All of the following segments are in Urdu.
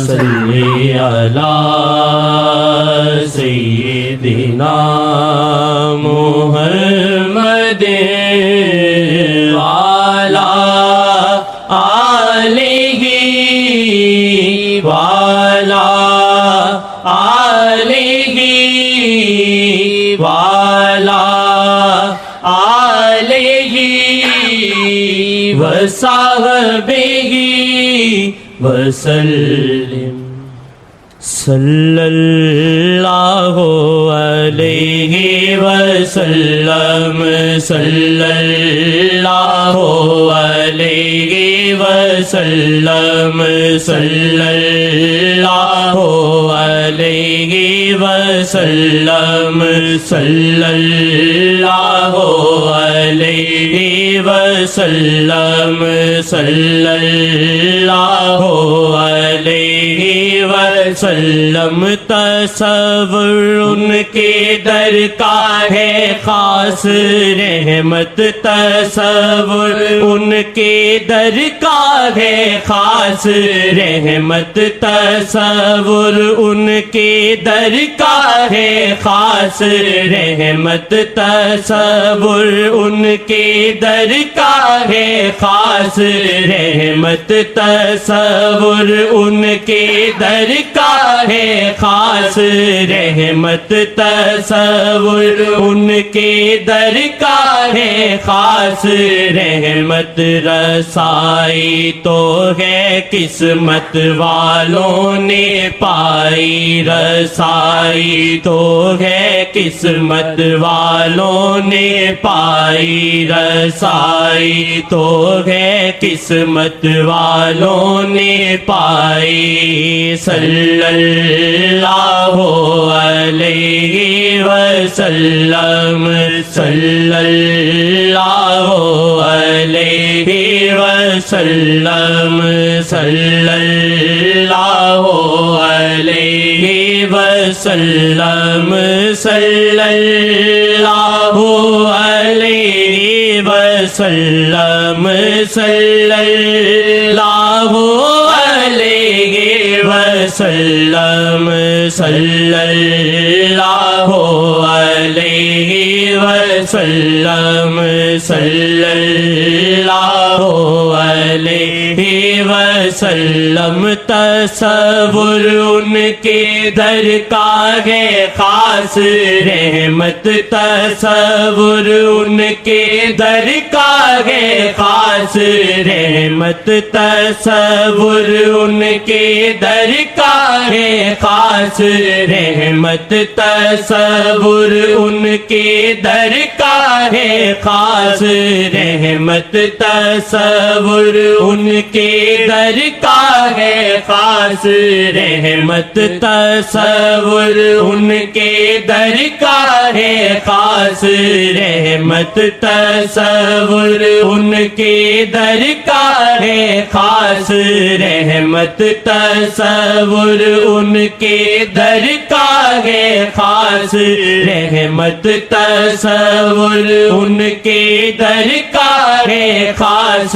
صلی علی سیدنا محمد وعلی آلہ وعلی آلہ وعلی آلہ وصحبہ وسلم صلی اللہ علیہ وسلم صلی اللہ علیہ وسلم صلی اللہ علیہ وسلم صلی اللہ علیہ وسلم صلی اللہ علیہ وسلم تصور ان کے در کا ہے خاص رحمت تصور ان کے در کا ہے خاص رحمت تصور ان کے در کا ہے خاص رحمت تصور ان کے در کا ہے خاص رحمت تصور ان کے در کا ہے خاص رحمت تصور ان کے در کا ہے خاص رحمت رسائی تو ہے قسمت والوں نے پائی رسائی تو ہے قسمت والوں نے پائی رسائی تو ہے قسمت والوں نے پائی صلی اللہ علیہ وسلم صلی اللہ علیہ وسلم صلی اللہ علیہ وسلم صلی اللہ علیہ وسلم صلی اللہ علیہ وسلم صلی اللہ علیہ وسلم صلی اللہ علیہ وسلم تصور ان کے در کا ہے خاص رحمت تصور ان کے در کا ہے خاص رحمت تصور ان کے در کا ہے خاص رحمت تصور ان کے در کا ہے خاص رحمت تصور ان کے در کا ہے خاص رحمت تصور ان کے در کا ہے خاص رحمت تصور ان کے در کا ہے خاص رحمت تصور ان کے در کا ہے خاص رحمت تصور ان کے در کا ہے خاص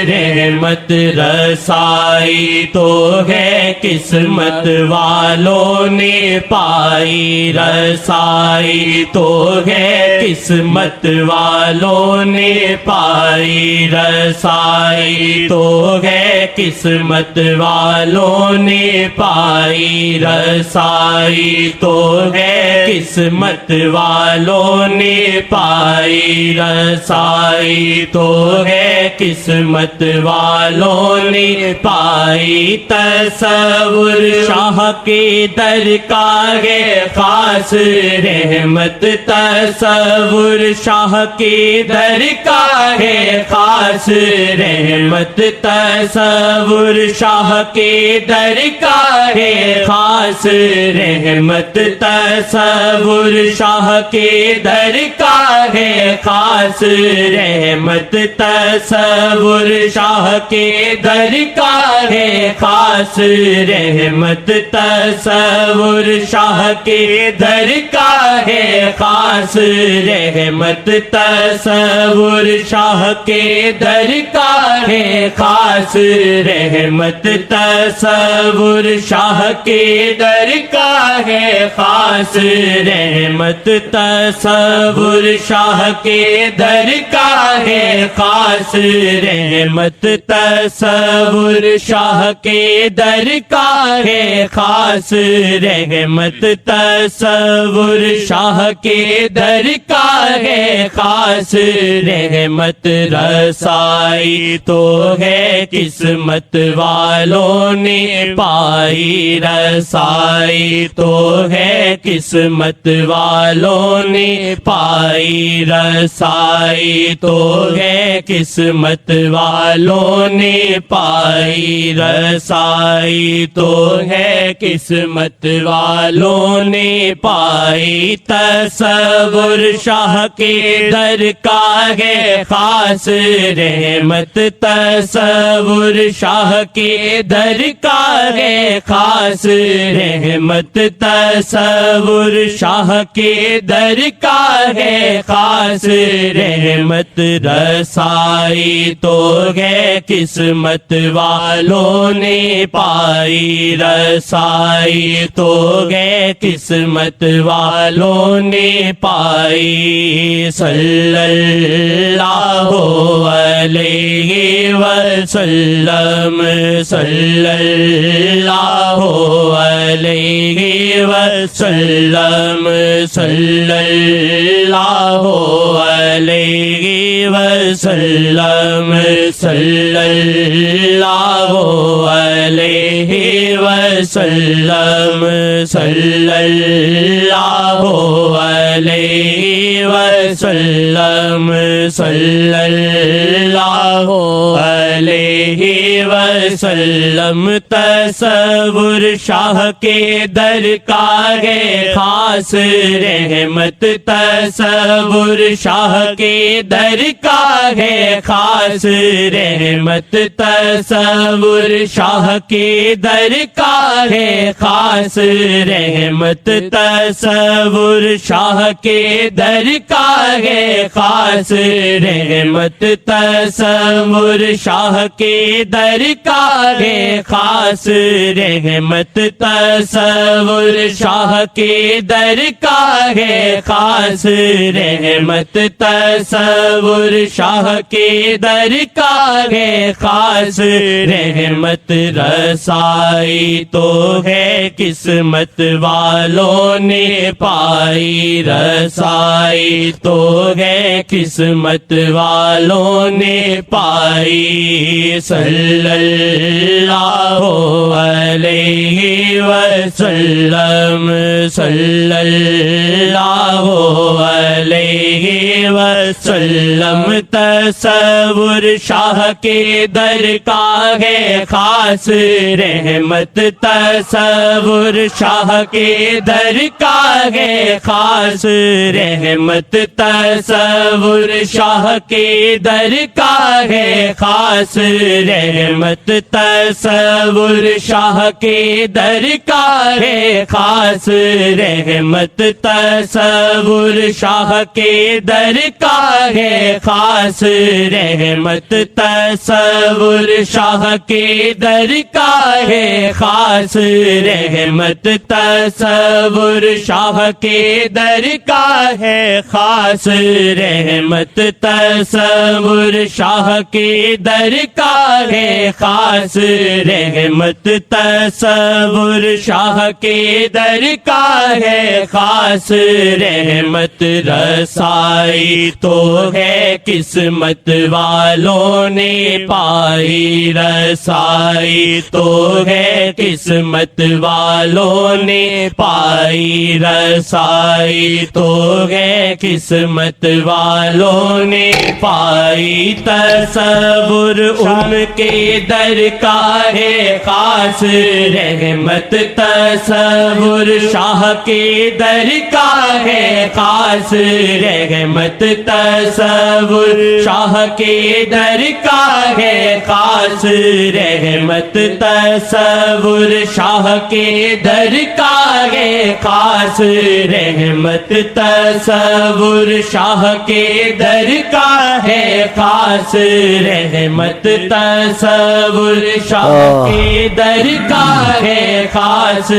رحمت رسائی تو ہے قسمت والوں نے پائی رسائی تو ہے قسمت والوں نے پائی رسائی تو ہے قسمت والوں نے پائی رسائی تو ہے قسمت والوں نے پائی رسائی تو ہے قسمت والوں نے پائی تصور شاہ کے در کا ہے خاص رحمت تصور شاہ کے در کا ہے خاص رحمت تصور شاہ کے در کا ہے خاص رحمت تصور شاہ کے در کا ہے خاص رحمت تصور شاہ کے در کا کا ہے خاص رحمت تصور شاہ کے در کا ہے خاص رحمت تصور شاہ کے در کا ہے خاص رحمت تصور شاہ کے در کا ہے خاص رحمت تصور شاہ کے در کا ہے خاص رحمت تصور شاہ کے در کا ہے خاص رحمت تصور شاہ کے در کا ہے خاص رحمت رسائی تو ہے قسمت والوں نے پائی رسائی تو ہے قسمت والوں نے پائی رسائی تو ہے قسمت والوں نے پائی رسائی تو ہے قسمت والوں نے پائی تصور شاہ کے در کا ہے خاص رحمت تصور شاہ کے در کا ہے خاص رحمت تصور شاہ کے در کا ہے خاص رحمت رسائی تو ہے قسمت والوں نے پائی رسائی تو ہے قسمت والوں نے پائی صلی اللہ علیہ وسلم صلی اللہ علیہ وسلم صلی اللہ علیہ وسلم صلی اللہ علیہ وسلم صلی اللہ علیہ وسلم صلی اللہ علیہ وسلم تصور شاہ کے در کا ہے خاص رحمت تصور شاہ کے در کا ہے خاص رحمت تصور شاہ کے در کا ہے خاص رحمت تصور شاہ کے در کا ہے خاص رحمت تصور شاہ کے در کا ہے خاص رحمت تصور شاہ کے در کا ہے خاص رحمت تصور شاہ کے در کا ہے خاص رحمت رسائی تو ہے قسمت والوں نے پائی رسائی تو ہے قسمت والوں نے پائی صلی اللہ علیہ وسلم صلی اللہ علیہ وسلم تصور شاہ کے در کا ہے خاص رحمت تصور شاہ کے در کا ہے خاص رحمت تصور شاہ کے در کا ہے خاص رحمت تصور شاہ کے در کا ہے خاص رحمت تصور شاہ کے در کا ہے خاص رحمت تصور شاہ کے در کا ہے خاص رحمت تصور شاہ کے در کا ہے خاص رحمت تصور شاہ کے در کا ہے خاص رحمت تصور شاہ کے در کا ہے خاص رحمت رسائی تو ہے قسمت والوں نے پائی رسائی تو ہے قسمت قسمت والوں نے پائی رسائی تو ہے قسمت والوں نے پائی تصور ان کے در کا ہے خاص رحمت تصور شاہ کے در کا ہے خاص رحمت تصور شاہ کے در کا ہے خاص رحمت تصور شاہ کے در کا ہے خاص رحمت تصور شاہ کے در کا ہے خاص رحمت تصور شاہ کے در کا ہے خاص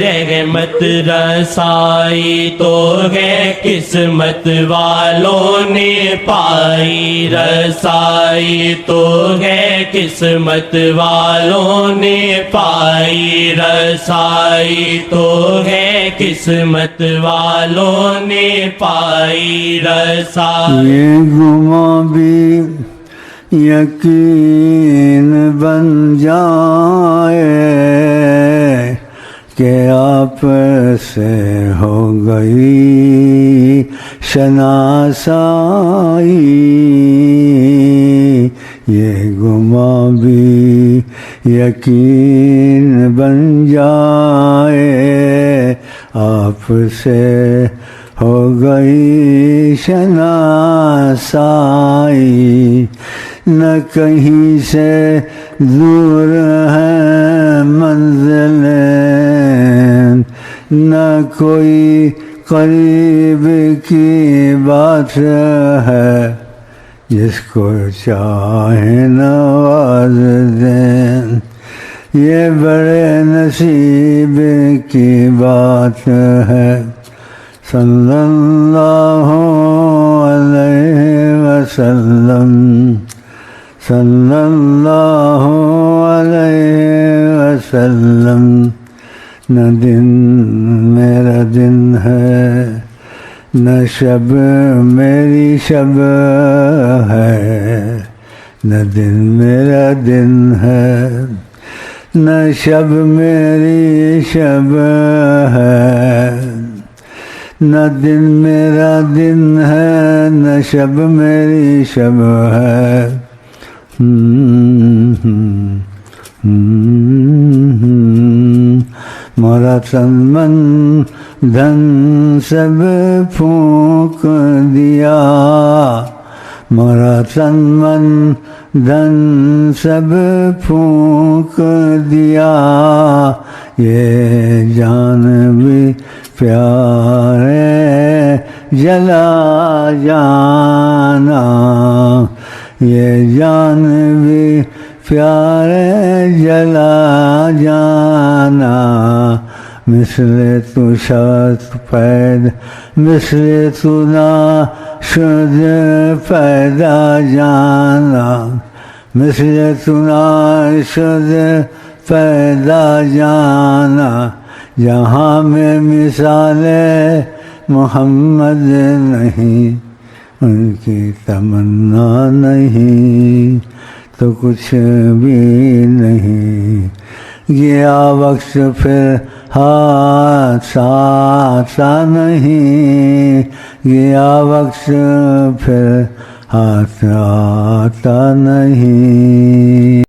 رحمت رسائی تو ہے قسمت والوں نے پائی رسائی تو ہے قسمت والوں نے پائی رسائی تو ہے قسمت والوں نے پائی رسائی یہ گماں بھی یقین بن جائے کہ آپ سے ہو گئی شناسائی یہ گماں بھی یقین بن جائے آپ سے ہو گئی شناسائی نہ کہیں سے دور ہے منزلیں نہ کوئی قریب کی بات ہے جس کو چاہے نواز دیں یہ بڑے نصیب کی بات ہے صلی اللہ علیہ وسلم صلی اللہ علیہ وسلم نہ دن میرا دن ہے نہ شب میری شب ہے نہ دن میرا دن ہے نہ شب میری شب ہے نہ دن میرا دن ہے نہ شب میری شب ہے مولا تن من دھن سب پھونک دیا مولا تن من دھن سب پھونک دیا یہ جان بھی پیارے جلا جانا یہ جان بھی پیارے جلا جانا مثل تو شد پید مثل تو ناشد پیدا جانا مثل تو ناشد پیدا جانا جہاں میں مثال محمد نہیں ان کی تمنا نہیں تو کچھ بھی نہیں گیا وقت پھر ہاتھ آتا نہیں گیا وقت پھر ہاتھ آتا نہیں